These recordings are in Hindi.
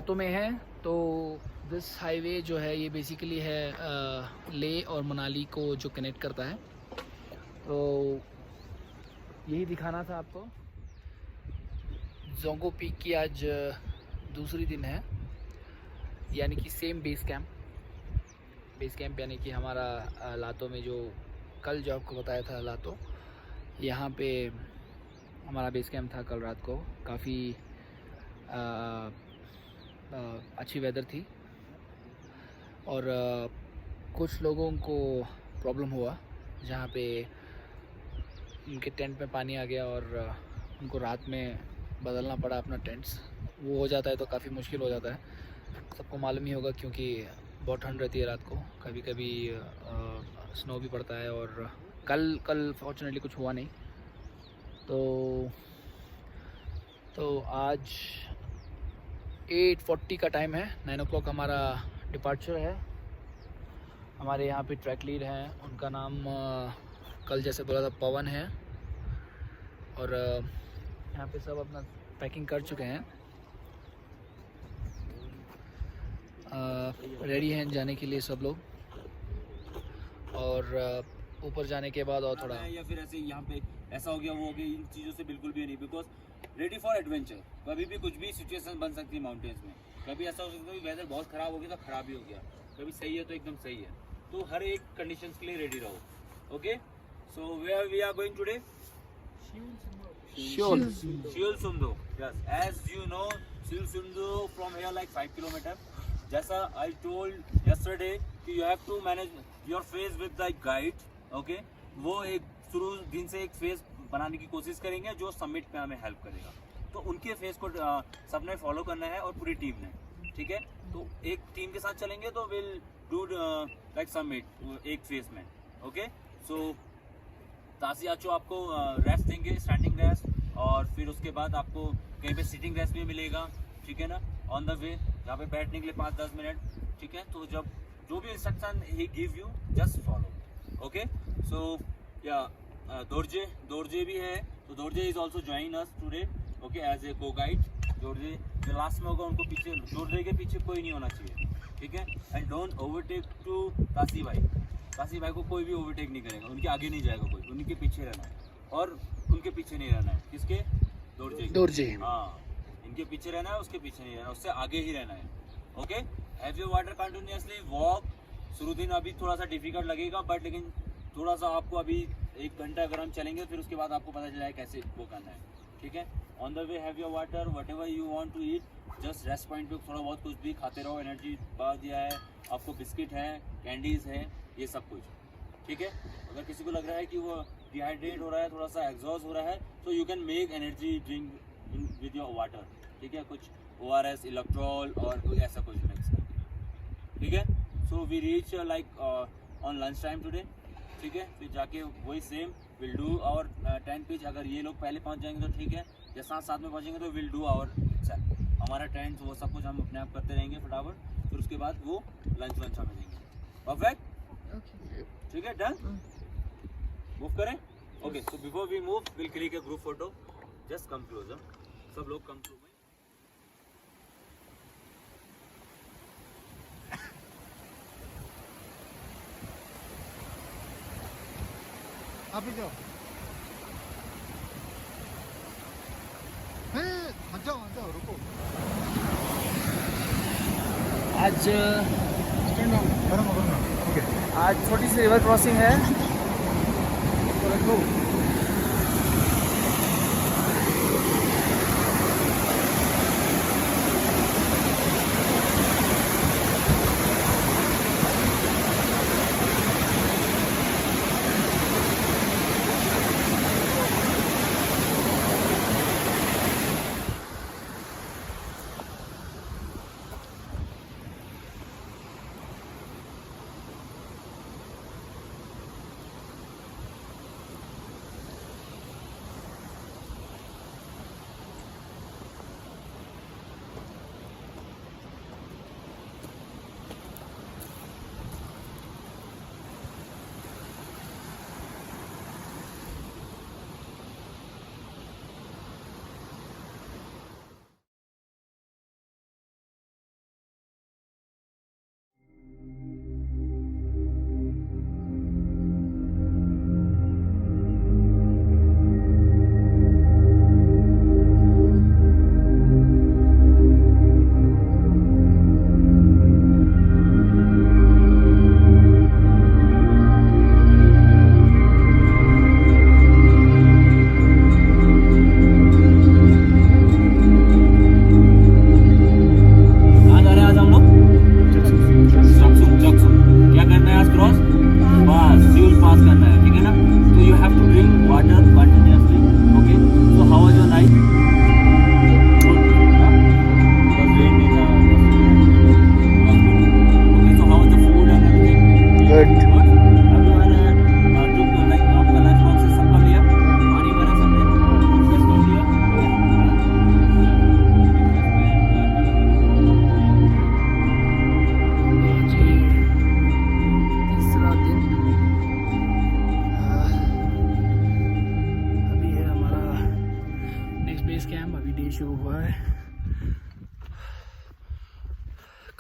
लातों में है। तो दिस हाईवे जो है ये बेसिकली है ले और मनाली को जो कनेक्ट करता है। तो यही दिखाना था आपको। जोंगो पीक की आज दूसरी दिन है, यानी कि सेम बेस कैंप यानी कि हमारा लातों में जो कल जो आपको बताया था लातों, यहाँ पे हमारा बेस कैंप था कल रात को। काफ़ी अच्छी वेदर थी और कुछ लोगों को प्रॉब्लम हुआ जहाँ पे उनके टेंट में पानी आ गया और उनको रात में बदलना पड़ा अपना टेंट्स। वो हो जाता है तो काफ़ी मुश्किल हो जाता है, सबको मालूम ही होगा, क्योंकि बहुत ठंड रहती है रात को, कभी कभी स्नो भी पड़ता है। और कल फॉर्चुनेटली कुछ हुआ नहीं। तो आज 8:40 का टाइम है, 9 o'clock हमारा डिपार्चर है। हमारे यहाँ पे ट्रैक लीड हैं, उनका नाम कल जैसे बोला था पवन है। और यहाँ पे सब अपना पैकिंग कर चुके हैं, रेडी हैं जाने के लिए सब लोग। और ऊपर जाने के बाद और थोड़ा या फिर ऐसे यहाँ पे ऐसा हो गया वो हो गया, इन चीज़ों से बिल्कुल भी नहीं, बिकॉज रेडी फॉर एडवेंचर। कभी भी कुछ भी सिचुएशन बन सकती है माउंटेन्स में। कभी ऐसा हो सकता है वेदर बहुत ख़राब हो गया तो ख़राब ही हो गया, कभी सही है तो एकदम सही है। तो हर एक कंडीशंस के लिए रेडी रहो। Okay, so where we are going today? Shiolsundho. Yes, as you know, Shiolsundho from here like 5 kilometer. जैसा I told yesterday कि you have to manage your phase with the guide. Okay, वो एक शुरू दिन से एक फेज बनाने की कोशिश करेंगे जो सबमिट पे हमें हेल्प करेगा। तो उनके फेज को सबने फॉलो करना है और पूरी टीम ने, ठीक है। तो एक टीम के साथ चलेंगे तो विल डू लाइक सबमिट एक फेज में। ओके, सो तासियाचो आपको रेस्ट देंगे, स्टैंडिंग रेस्ट, और फिर उसके बाद आपको कहीं पे सिटिंग रेस्ट भी मिलेगा, ठीक है ना, ऑन द वे, यहाँ पे बैठने के लिए 5-10 मिनट, ठीक है। तो जब जो भी instruction he give you just follow. Okay, so या दोरजे भी है, तो Dorje is also join us today, okay, as a co guide. Dorje जो लास्ट में होगा उनको पीछे, दोरजे के पीछे कोई नहीं होना चाहिए, ठीक है। एंड डोंट ओवरटेक टू तासी भाई को कोई भी ओवरटेक नहीं करेगा, उनके आगे नहीं जाएगा कोई, उनके पीछे रहना है। और उनके पीछे नहीं रहना है, किसके? दोरजे। हाँ, इनके पीछे रहना है, उसके पीछे नहीं रहना, उससे आगे ही रहना है। Okay, have your water continuously walk. शुरू दिन अभी थोड़ा सा डिफिकल्ट लगेगा, बट लेकिन थोड़ा सा आपको अभी 1 घंटा अगर हम चलेंगे फिर उसके बाद आपको पता चला कैसे वो करना है, ठीक है। On the way have your water, whatever you want to eat, just rest point पे थोड़ा बहुत कुछ भी खाते रहो। एनर्जी बार दिया है आपको, बिस्किट है, कैंडीज है, ये सब कुछ, ठीक है। अगर किसी को लग रहा है कि वो डिहाइड्रेट हो रहा है, थोड़ा सा एग्जॉस्ट हो रहा है, तो you can make energy drink with your water, ठीक है। कुछ ORS, इलेक्ट्रॉल और कोई ऐसा कुछ मिक्स करके, ठीक है। So we reach like on lunch time today, ठीक है। फिर जाके वही same will do our tent pitch. अगर ये लोग पहले पहुंच जाएंगे तो ठीक है, या साथ में पहुंचेंगे तो विल डू आवर हमारा टेंट, वो सब कुछ हम अपने आप करते रहेंगे फटाफट। फिर उसके बाद वो लंच हमें देंगे। परफेक्ट, ठीक है, डन। मूव करें। Okay, so before we move will click a group photo. Just come closer, सब लोग कम टू मी। आप ही जाओ, 앉아, रुको। आज करो। ओके, आज छोटी सी रिवर क्रॉसिंग है, तो रखो।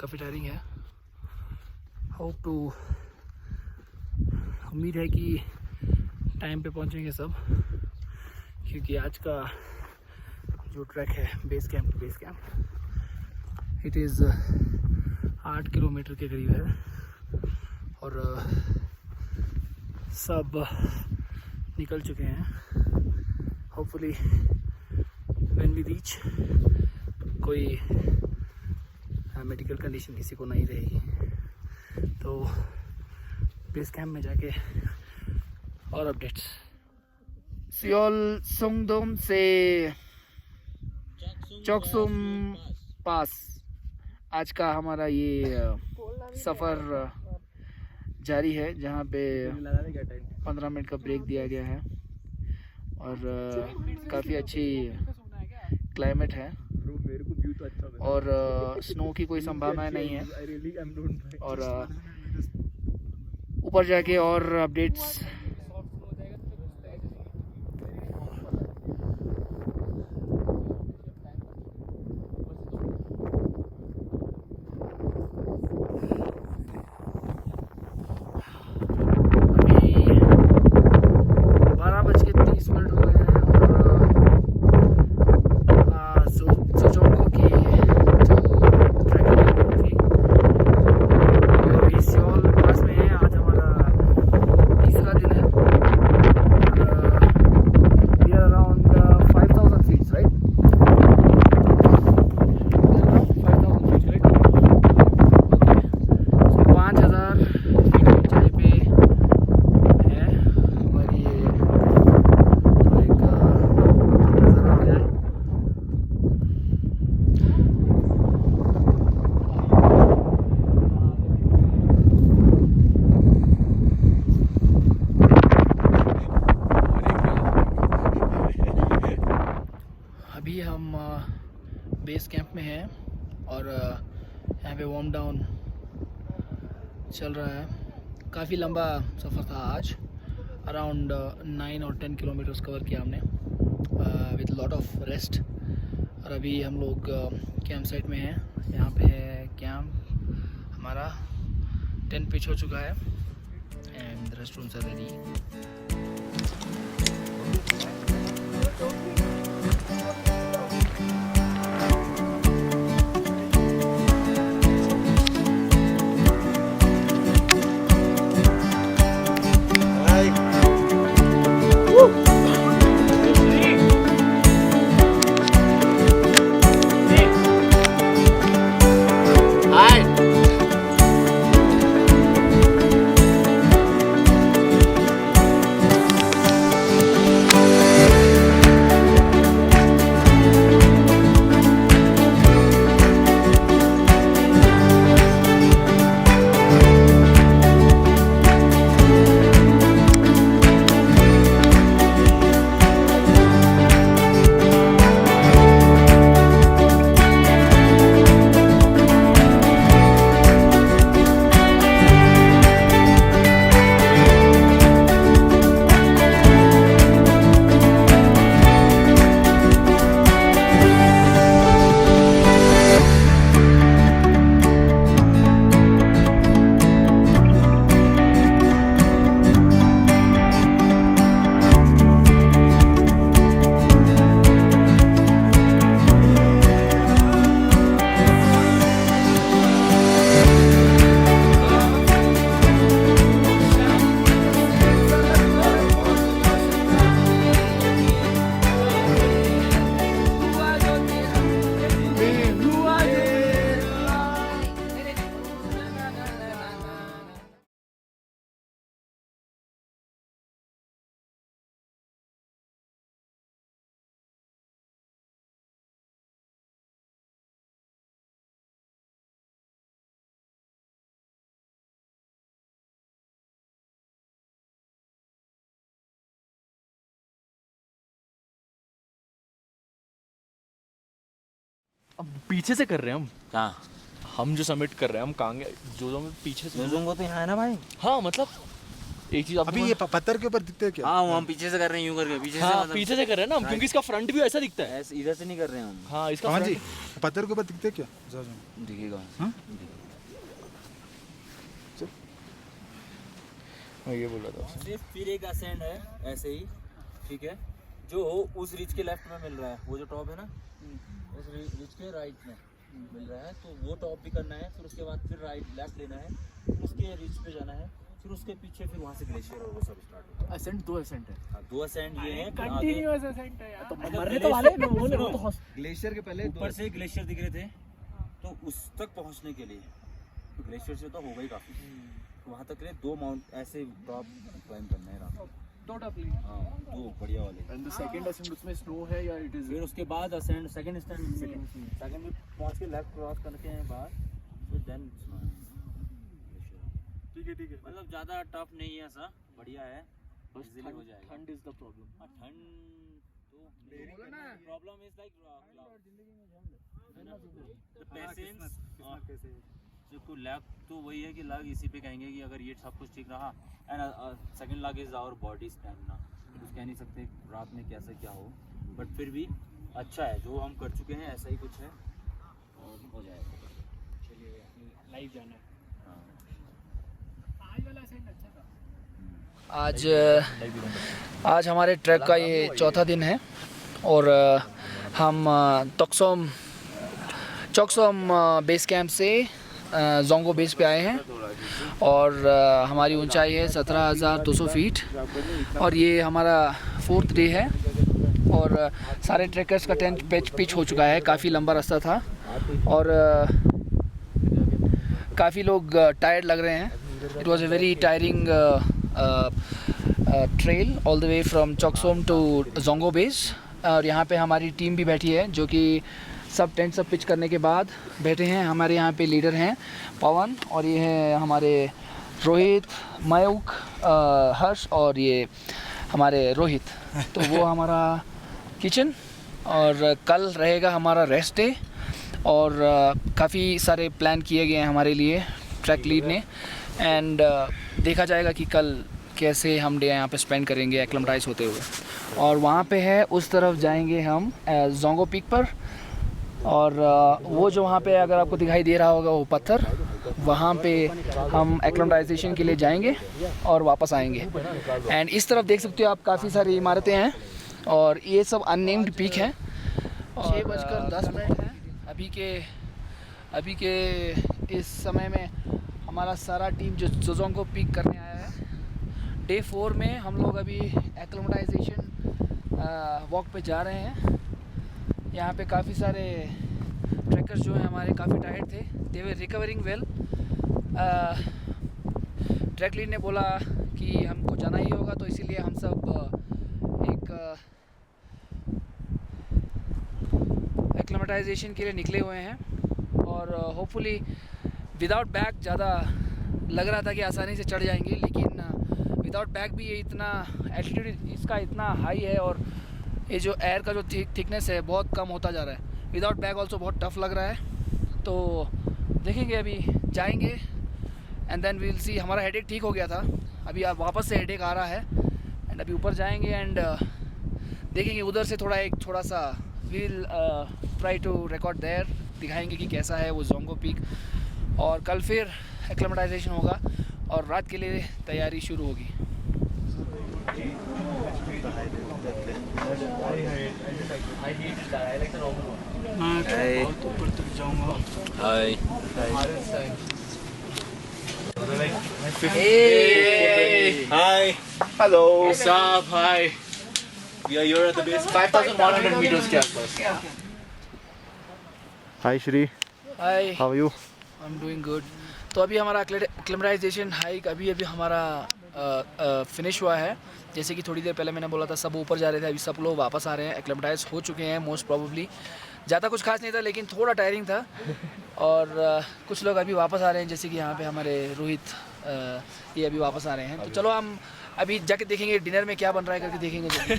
काफ़ी टायरिंग है। होप टू, उम्मीद है कि टाइम पे पहुंचेंगे सब, क्योंकि आज का जो ट्रैक है base camp it is 8 kilometre के करीब है और सब निकल चुके हैं। होपफुली व्हेन वी रीच कोई मेडिकल कंडीशन किसी को नहीं रहेगी तो बेस कैंप में जाके और अपडेट्स। सियोल सुंगदोम से चोकसुम पास आज का हमारा ये सफ़र जारी है, जहाँ पे 15 मिनट का ब्रेक दिया गया है और काफ़ी अच्छी क्लाइमेट है और स्नो की कोई संभावना नहीं है और ऊपर जाके और अपडेट्स। अभी हम बेस कैंप में हैं और यहाँ पे वार्म डाउन चल रहा है। काफ़ी लंबा सफ़र था आज, अराउंड 9 और 10 किलोमीटर्स कवर किया हमने विद लॉट ऑफ रेस्ट। और अभी हम लोग कैंप साइट में हैं। यहाँ पे है कैंप हमारा, टेंट पिच हो चुका है एंड रेस्टोरेंट्स आर रेडी। अब पीछे से कर रहे हैं हम। कहाँ हम जो सबमिट कर रहे हैं हम कहाँ गए? जो हम पीछे से को तो यहाँ है ना भाई। हाँ मतलब एक चीज आपको अभी ये पत्थर के ऊपर दिखते हैं क्या? हाँ, वो हम पीछे से कर रहे हैं, यूं करके पीछे से, हाँ मतलब पीछे से कर रहे हैं ना हम, क्योंकि इसका फ्रंट भी ऐसा दिखता है। ऐसे इधर से नहीं कर रहे हैं हम। हाँ इसका पवन जी front- पत्थर के ऊपर दिखते हैं क्या? जाओ जाओ। दिखेगा। हाँ? मैं ये बोल रहा था। सिर्फ फिर एक असेंड है ऐसे ही, ठीक है, जो उस रिच के लेफ्ट में मिल रहा है, वो जो टॉप है ना, उस रिच के राइट में मिल रहा है, तो वो टॉप भी करना है, फिर उसके बाद फिर राइट लेफ्ट लेना है, फिर उसके रिच पे जाना है, फिर उसके पीछे फिर वहाँ से ग्लेशियर और वो सब स्टार्ट होता है। असेंट 2 असेंट है, हाँ, 2 असेंड ये है, कंटिन्यूअस असेंट है यार। तो मरने तो वाले हैं, मैं बोल रहा हूँ तो ग्लेशियर के पहले ऊपर से ग्लेशियर दिख रहे थे, तो उस तक पहुँचने के लिए, तो ग्लेशियर से तो होगा ही काफ़ी, तो वहाँ तक के लिए 2 माउंट ऐसे टॉप क्लाइम करना है रात। 2 टॉप हाँ, 2 बढ़िया वाले। एंड द सेकंड असेंट उसमें स्नो है या इट इज फिर उसके बाद असेंड सेकंड में पहुंच के लेफ्ट क्रॉस करके हैं बाहर, फिर देन ठीक है मतलब ज़्यादा टफ नहीं है, ऐसा बढ़िया है, बस इजीली हो जाएगा। ठंड इज द प्रॉब्लम। हाँ, ठंड तो प्रॉब्लम इज लाइक पेशेंस। देखो लैग तो वही है कि लैग इसी पे कहेंगे कि अगर ये सब कुछ ठीक रहा, and second lag is our body stamina, कुछ कह नहीं सकते रात में कैसे क्या हो, बट फिर भी अच्छा है, जो हम कर चुके हैं ऐसा ही कुछ है और हो जाएगा। चलिए लाइव जाना है। हाँ। आज वाला असेंट अच्छा था। आज हमारे ट्रैक का ये चौथा दिन है और हम चोक्सोम बेस कैंप से जोंगो बेस पे आए हैं और हमारी ऊंचाई है 17,200 फीट और ये हमारा 4th डे है और सारे ट्रैकर्स का टेंट पिच हो चुका है। काफ़ी लंबा रास्ता था और काफ़ी लोग टायर्ड लग रहे हैं। It was a very tiring trail all the way from Choksom to Dzongo base और यहाँ पे हमारी टीम भी बैठी है जो कि सब टेंट सब पिच करने के बाद बैठे हैं। हमारे यहाँ पे लीडर हैं पवन और ये है हमारे रोहित, मयूक, हर्ष और ये हमारे रोहित। तो वो हमारा किचन और कल रहेगा हमारा रेस्ट डे और काफ़ी सारे प्लान किए गए हैं हमारे लिए ट्रैक लीड ने एंड देखा जाएगा कि कल कैसे हम डे यहाँ पे स्पेंड करेंगे एक्लेमेटाइज होते हुए। और वहाँ पे है उस तरफ जाएंगे हम जोंगो पीक पर और वो जो वहाँ पे अगर आपको दिखाई दे रहा होगा वो पत्थर, वहाँ पे हम एक्लेमेटाइजेशन के लिए जाएंगे और वापस आएंगे। एंड इस तरफ देख सकते हो आप काफ़ी सारी इमारतें हैं और ये सब अननेम्ड पीक हैं। 6:10 हैं अभी के इस समय में हमारा सारा टीम जो जोंगो पीक करने आया है। डे 4 में हम लोग अभी एक्लेमेटाइजेशन वॉक पे जा रहे हैं। यहाँ पे काफ़ी सारे ट्रैकर्स जो हैं हमारे काफ़ी टायर्ड थे, दे वर रिकवरिंग वेल। ट्रैक लीड ने बोला कि हमको जाना ही होगा तो इसीलिए हम सब एक एक्लेमेटाइजेशन के लिए निकले हुए हैं और होपफुली विदाउट बैग ज़्यादा लग रहा था कि आसानी से चढ़ जाएंगे, लेकिन विदाउट बैग भी ये इतना एल्टीट्यूड इसका इतना हाई है और ये जो एयर का जो थिकनेस है बहुत कम होता जा रहा है। विदाउट बैग ऑल्सो बहुत टफ लग रहा है। तो देखेंगे, अभी जाएंगे एंड देन वील सी। हमारा हेडेक ठीक हो गया था, अभी आप वापस से हेडेक आ रहा है एंड अभी ऊपर जाएंगे एंड देखेंगे उधर से थोड़ा सा we'll try to record there, दिखाएंगे कि कैसा है वो जोंगो पीक और कल फिर एक्लेमेटाइजेशन होगा और रात के लिए तैयारी शुरू होगी। बहुत ऊपर तक जाऊंगा। हाय Hi. Hello. What's up? Hi. We are here at the base 5,100 meters के आसपास। Hi Shri, hi, how are you? I am doing good. तो अभी हमारा एक्लेमेटाइजेशन हाइक अभी हमारा फिनिश हुआ है। जैसे कि थोड़ी देर पहले मैंने बोला था सब ऊपर जा रहे थे, अभी सब लोग वापस आ रहे हैं, एक्लेमेटाइज हो चुके हैं मोस्ट प्रोबेबली। ज़्यादा कुछ खास नहीं था लेकिन थोड़ा टायरिंग था और कुछ लोग अभी वापस आ रहे हैं, जैसे कि यहाँ पे हमारे रोहित ये अभी वापस आ रहे हैं। तो चलो हम अभी जाके देखेंगे डिनर में क्या बन रहा है करके देखेंगे जल्दी।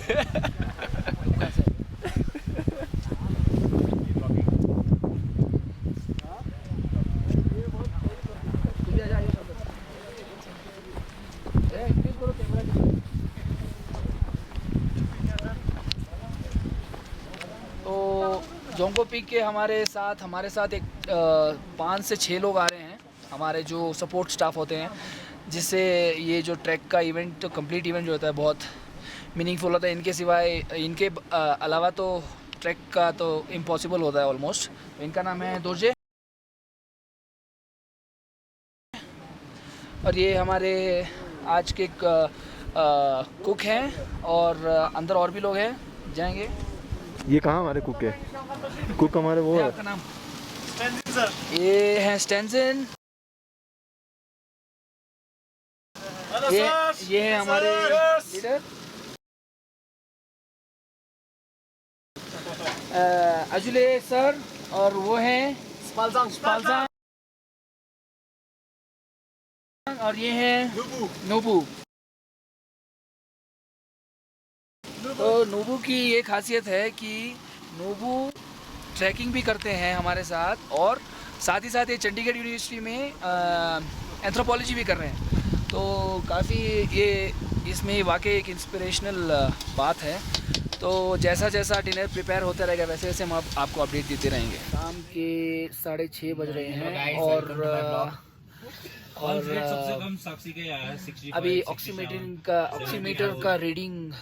जोंगो पीक के हमारे साथ एक 5 से 6 लोग आ रहे हैं, हमारे जो सपोर्ट स्टाफ होते हैं, जिससे ये जो ट्रैक का इवेंट, तो कंप्लीट इवेंट जो होता है बहुत मीनिंगफुल होता है। इनके सिवाय, इनके अलावा तो ट्रैक का तो इम्पॉसिबल होता है ऑलमोस्ट। तो इनका नाम है दोरजे, और ये हमारे आज के कुक हैं, और अंदर और भी लोग हैं, जाएंगे। ये कहाँ हमारे कुक है? कुक हमारे वो क्या है। आपका नाम? ये है स्टेंसन। ये है हमारे लीडर अजुले सर, और वो हैं स्पालजांग, और ये हैं नोबू। तो नोबू की ये खासियत है कि नोबू ट्रैकिंग भी करते हैं हमारे साथ, और साथ ही साथ ये चंडीगढ़ यूनिवर्सिटी में एंथ्रोपोलॉजी भी कर रहे हैं। तो काफ़ी ये इसमें वाकई एक इंस्पिरेशनल बात है। तो जैसा जैसा डिनर प्रिपेयर होता रहेगा, वैसे वैसे हम आपको अपडेट देते रहेंगे। शाम के 6:30 बज रहे हैं, और अभी ऑक्सीमीटर का रीडिंग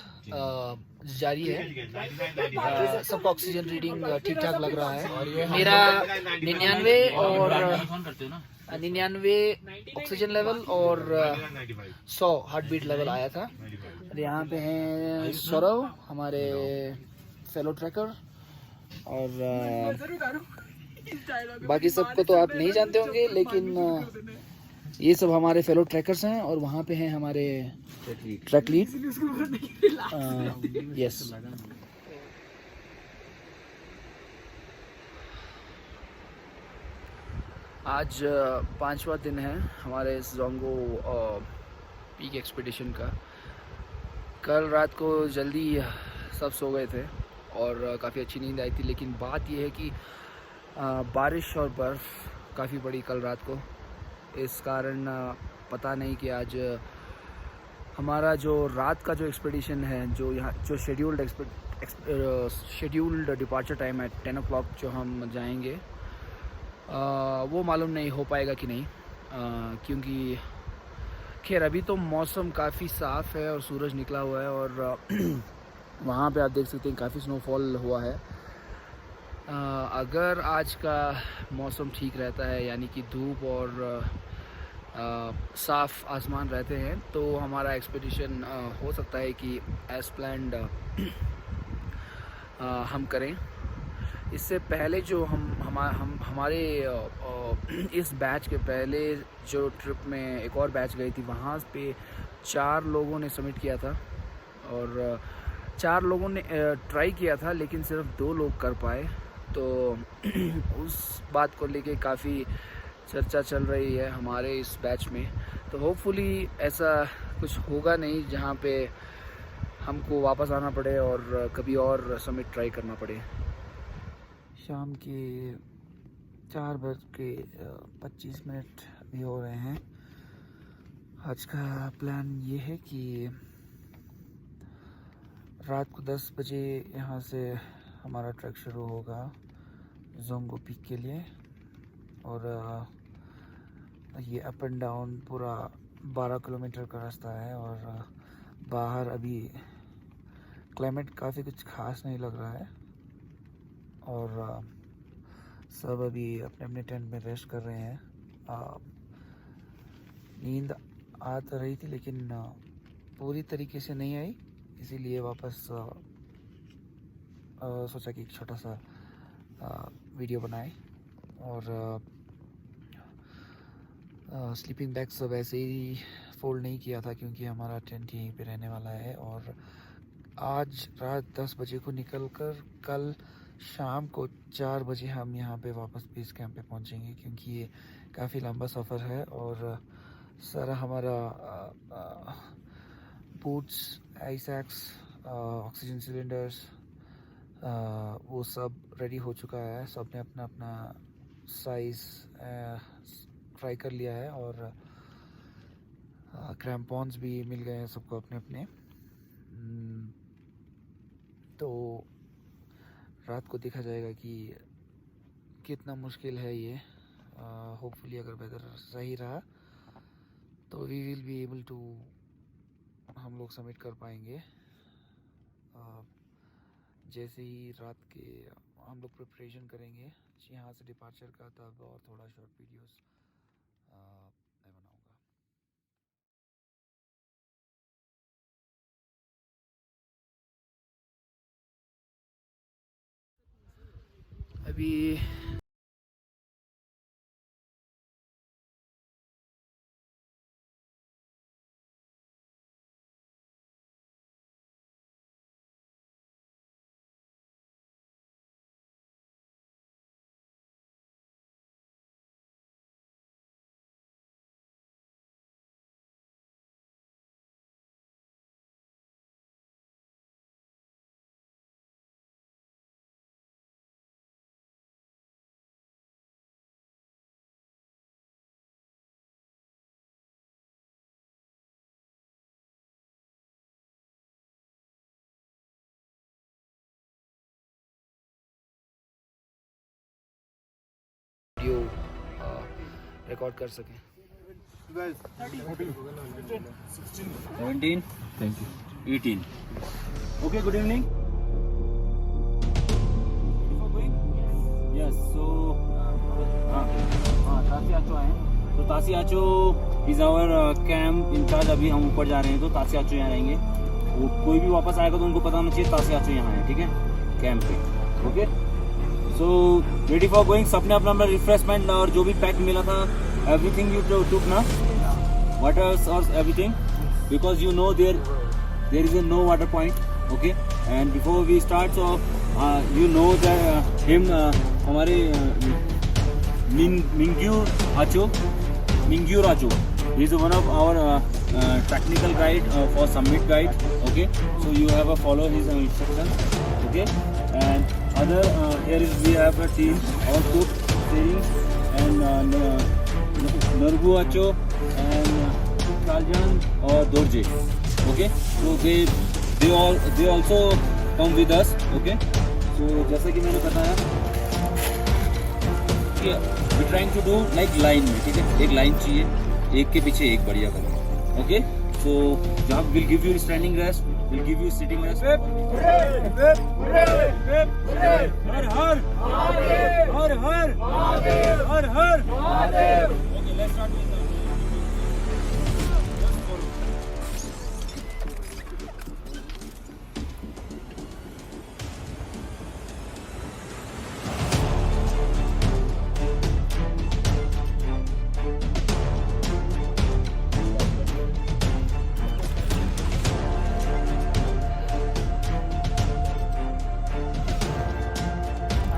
जारी है। सबका ऑक्सीजन रीडिंग ठीक ठाक लग रहा है। मेरा 99 ऑक्सीजन लेवल और 100 हार्ट बीट लेवल आया था। और यहाँ पे हैं सौरव, हमारे फेलो ट्रैकर, और बाकी सबको तो आप नहीं जानते होंगे, लेकिन ये सब हमारे फेलो ट्रैकर्स हैं। और वहाँ पे हैं हमारे ट्रैक लीड। यस, आज 5वां दिन है हमारे इस जोंगो पीक एक्सपीडिशन का। कल रात को जल्दी सब सो गए थे और काफ़ी अच्छी नींद आई थी, लेकिन बात यह है कि बारिश और बर्फ़ काफ़ी पड़ी कल रात को। इस कारण पता नहीं कि आज हमारा जो रात का जो एक्सपीडिशन है, जो यहाँ जो शेड्यूल्ड डिपार्चर टाइम है 10 o'clock जो हम जाएंगे, वो मालूम नहीं हो पाएगा कि नहीं। क्योंकि खैर अभी तो मौसम काफ़ी साफ़ है और सूरज निकला हुआ है, और वहाँ पे आप देख सकते हैं काफ़ी स्नोफॉल हुआ है। अगर आज का मौसम ठीक रहता है, यानी कि धूप और साफ़ आसमान रहते हैं, तो हमारा एक्सपीडिशन हो सकता है कि एज़ प्लान्ड हम करें। इससे पहले जो हमारे इस बैच के पहले जो ट्रिप में एक और बैच गई थी, वहाँ पे 4 लोगों ने सबमिट किया था, और 4 लोगों ने ट्राई किया था, लेकिन सिर्फ 2 लोग कर पाए। तो उस बात को लेके काफ़ी चर्चा चल रही है हमारे इस बैच में। तो होपफुली ऐसा कुछ होगा नहीं जहाँ पे हमको वापस आना पड़े और कभी और सबमिट ट्राई करना पड़े। शाम के 4:25 भी हो रहे हैं। आज का प्लान ये है कि रात को 10 बजे यहाँ से हमारा ट्रैक शुरू होगा जोंगो पीक के लिए, और ये अप एंड डाउन पूरा 12 किलोमीटर का रास्ता है। और बाहर अभी क्लाइमेट काफ़ी कुछ खास नहीं लग रहा है, और सब अभी अपने अपने टेंट में रेस्ट कर रहे हैं। नींद आ तो रही थी, लेकिन पूरी तरीके से नहीं आई, इसीलिए वापस सोचा कि एक छोटा सा वीडियो बनाए। और स्लीपिंग बैग्स वैसे ही फोल्ड नहीं किया था, क्योंकि हमारा टेंट यहीं पे रहने वाला है। और आज रात 10 बजे को निकलकर कल शाम को 4 बजे हम यहाँ पे वापस बेस कैंप पे पहुँचेंगे, क्योंकि ये काफ़ी लंबा सफ़र है। और सारा हमारा बूट्स, आइसैक्स, ऑक्सीजन सिलेंडर्स, वो सब रेडी हो चुका है। सब ने अपना अपना साइज़ ट्राई कर लिया है, और क्रैम्पॉन्स भी मिल गए हैं सबको अपने अपने। तो रात को देखा जाएगा कि कितना मुश्किल है ये। होपफुली अगर वेदर सही रहा तो we will be able to, हम लोग सबमिट कर पाएंगे। जैसे ही रात के हम लोग प्रिपरेशन करेंगे यहाँ से डिपार्चर का, तब और थोड़ा शॉर्ट वीडियोस मैं बनाऊंगा। अभी वीडियो रिकॉर्ड कर सकें। 17, thank you, 18. Okay, good evening. Yes, so तासी आचो आए हैं। तो तासी आचो इज आवर कैंप इंचार्ज। अभी हम ऊपर जा रहे हैं तो तासी आचो यहाँ रहेंगे। वो कोई भी वापस आएगा तो उनको पता होना चाहिए तासी आचो यहाँ है, ठीक है, कैंप पे। Okay, so ready for going. सबने अपना अपना रिफ्रेशमेंट और जो भी पैक मिला था, एवरीथिंग यू टुक ना, waters or everything, because you know there is a no water point. Okay, and before we start, so you know that him हमारे Mingyur Acho, he is one of our technical guide for summit guide. Okay, so you have a follow his instructions. Okay, and other here is we have a team, our cook, and Nargu Acho and Kaljan or Dorje. Okay, so they also come with us. Okay, so जैसा कि मैंने बताया कि we trying to do like line में, ठीक है, एक लाइन चाहिए, एक के पीछे एक बढ़िया करके। ओके, so जहाँ will give you standing rest, will give you sitting rest. Her her her her her her. Okay, let's start with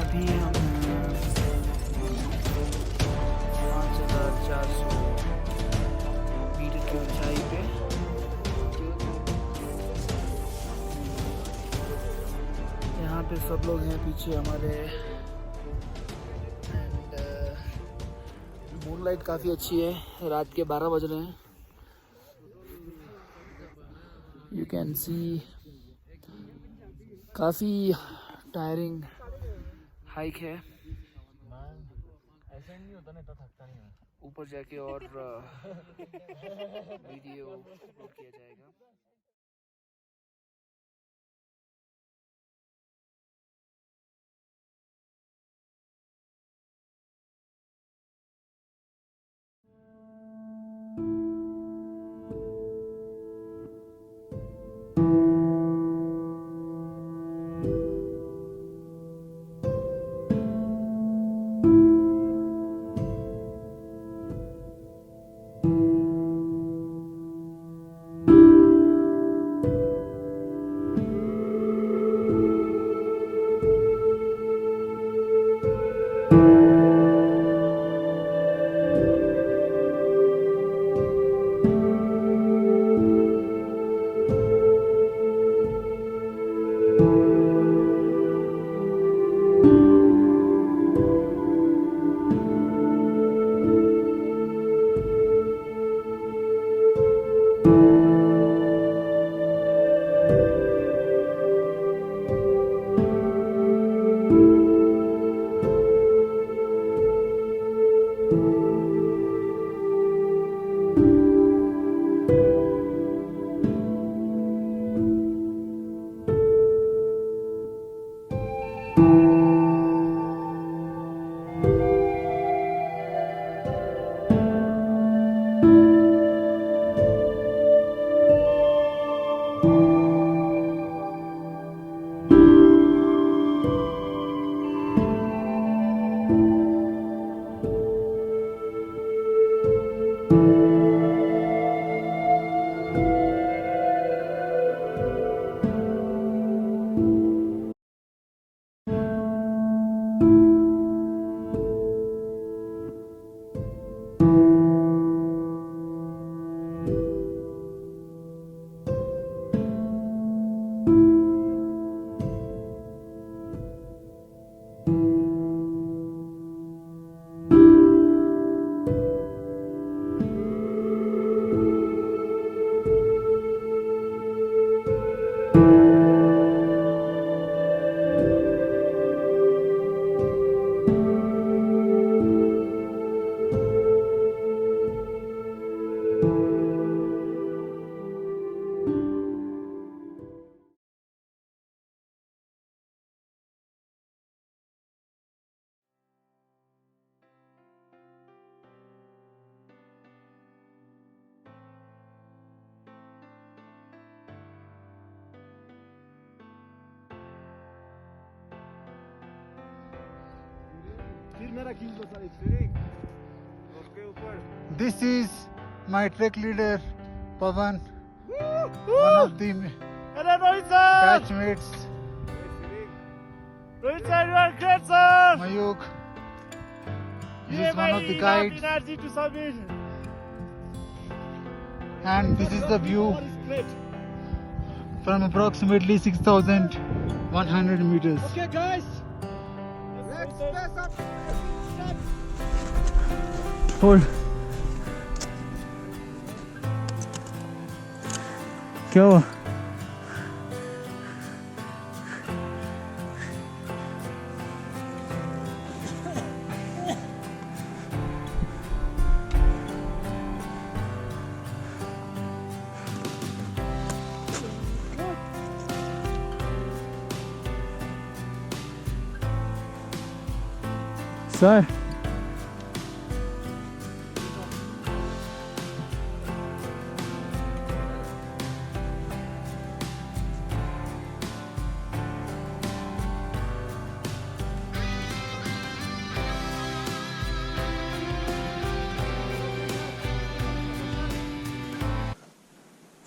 अभी हम 5400 मीटर की ऊंचाई पे। यहाँ पे सब लोग हैं पीछे हमारे, एंड मूनलाइट काफ़ी अच्छी है। रात के 12 बज रहे हैं। यू कैन सी काफ़ी टायरिंग हाइक है। ऐसा नहीं होता ना, इतना थकता नहीं है। ऊपर जाके और वीडियो अपलोड किया जाएगा। This is my trek leader, Pavan, one of the batchmates. Mayuk, he is one of the guides. And this is the view from approximately 6,100 meters. Okay, guys, let's pace up. Hold. क्या हुआ? सर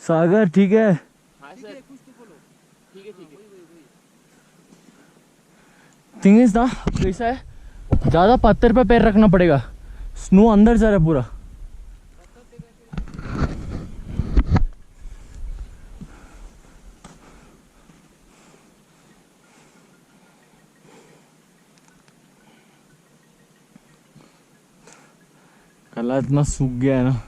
सागर ठीक है? हाँ सर, ठीक है। थिंग इज ना कैसा है, ज़्यादा पत्थर पे पैर रखना पड़ेगा, स्नो अंदर जा रहा है पूरा। कला इतना सूख गया है ना।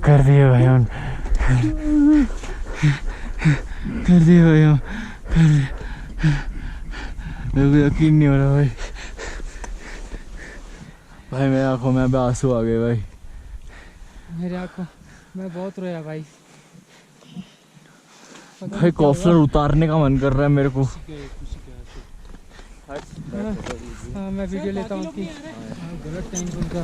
कर दिए भाई हम, कर दिए भाई हम, मेरे को यकीन नहीं हो रहा भाई। भाई मेरी आंखों में अभी आंसू आ गए भाई, मेरी आंखों मैं बहुत रोया भाई। भाई कॉफलर उतारने का मन कर रहा है मेरे को। हाँ मैं वीडियो लेता हूँ कि गलत टाइम उनका।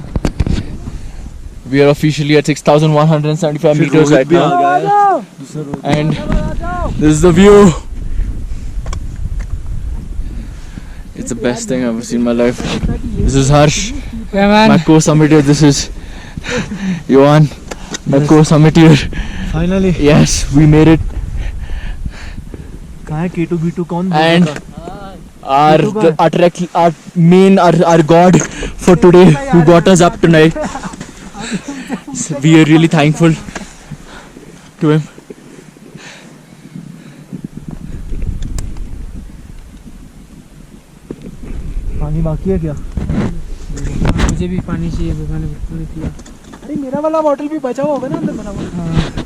We are officially at 6,175 meters right now, and this is the view. It's the best thing I've ever seen in my life. This is Harsh, Yeah, man. my co-summiter. This is Johan, my co-summiter. Finally. Yes, we made it. कहाँ है K2 B2 कौन? And our God for today, who got us up tonight. So we are really thankful to him. पानी बाकी है क्या? मुझे भी पानी चाहिए, मैंने बिल्कुल नहीं पिया। अरे मेरा वाला बॉटल भी बचा हुआ होगा ना अंदर बना हुआ। हाँ।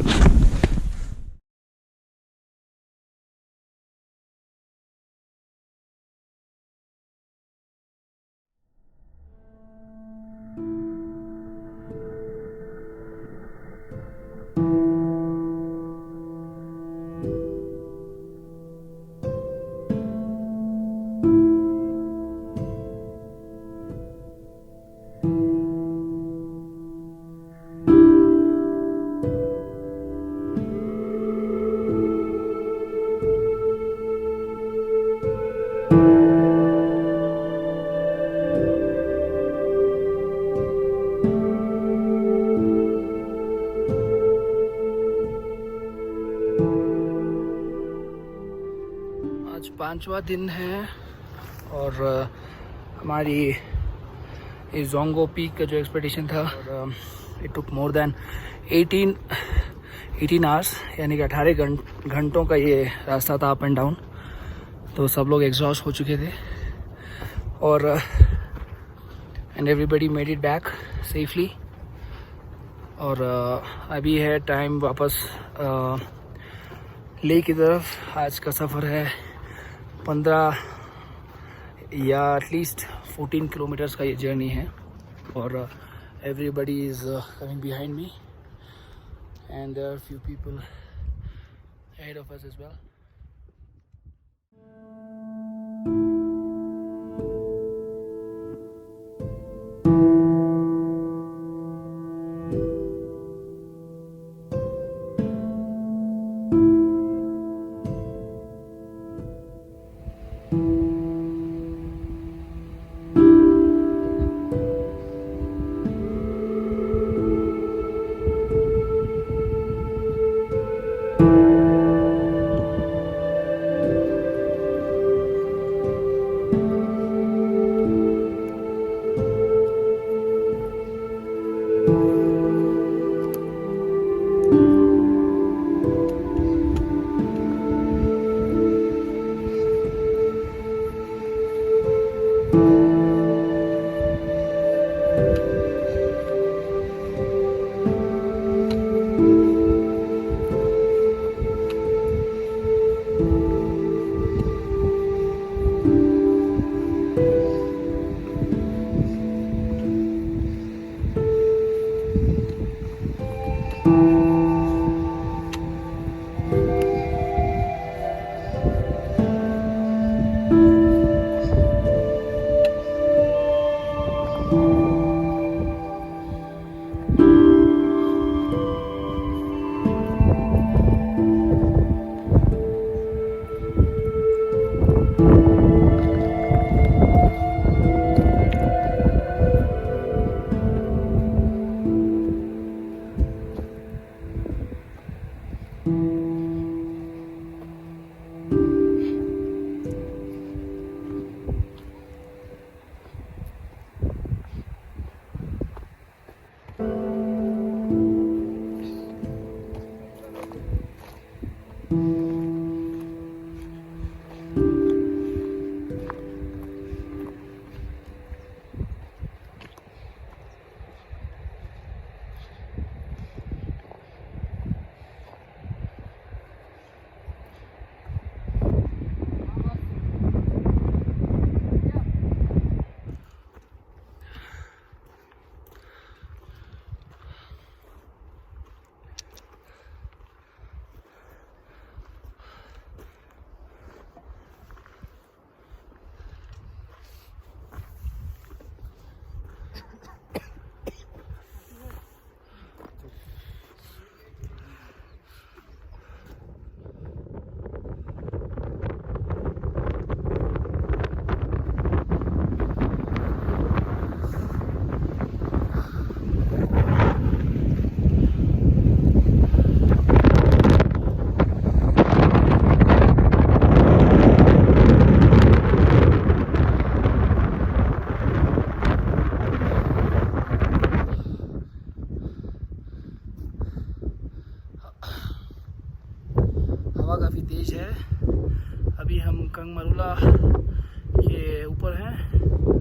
आज 5वां दिन है और हमारी इस जोंगो पीक का जो एक्सपेडिशन था, it took more than 18 hours, यानी कि 18 घंटों का ये रास्ता था अप एंड डाउन। तो सब लोग एग्जॉस्ट हो चुके थे और and everybody made it back safely. और अभी है टाइम वापस ले की तरफ। आज का सफ़र है 15 या एटलीस्ट 14 किलोमीटर्स का ये जर्नी है और everybody is coming behind me and there are few people ahead of us as well. हवा काफ़ी तेज़ है। अभी हम कंगमरुला के ऊपर हैं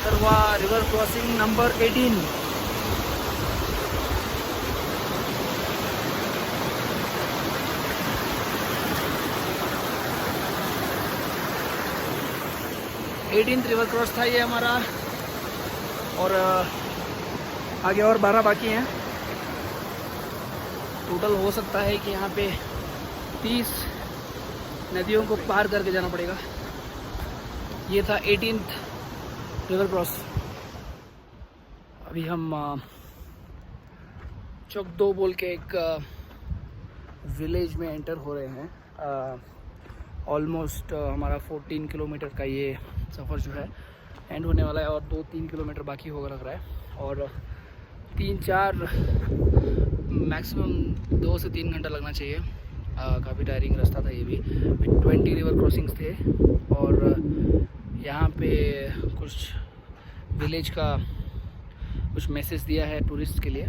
करवा river crossing number 18। River cross था ये हमारा, और आगे और 12 बाकी हैं। टोटल हो सकता है कि यहाँ पे 30 नदियों को पार करके जाना पड़ेगा। ये था 18th रिवर क्रॉस। अभी हम चौक-2 बोल के एक विलेज में एंटर हो रहे हैं। ऑलमोस्ट हमारा 14 किलोमीटर का ये सफ़र जो है एंड होने वाला है, और 2-3 किलोमीटर बाकी होगा लग रहा है, और 3-4 मैक्सिमम 2 से 3 घंटा लगना चाहिए। काफ़ी टायरिंग रास्ता था ये भी। 20 रिवर क्रॉसिंग्स थे, और यहाँ पे कुछ विलेज का कुछ मैसेज दिया है टूरिस्ट के लिए।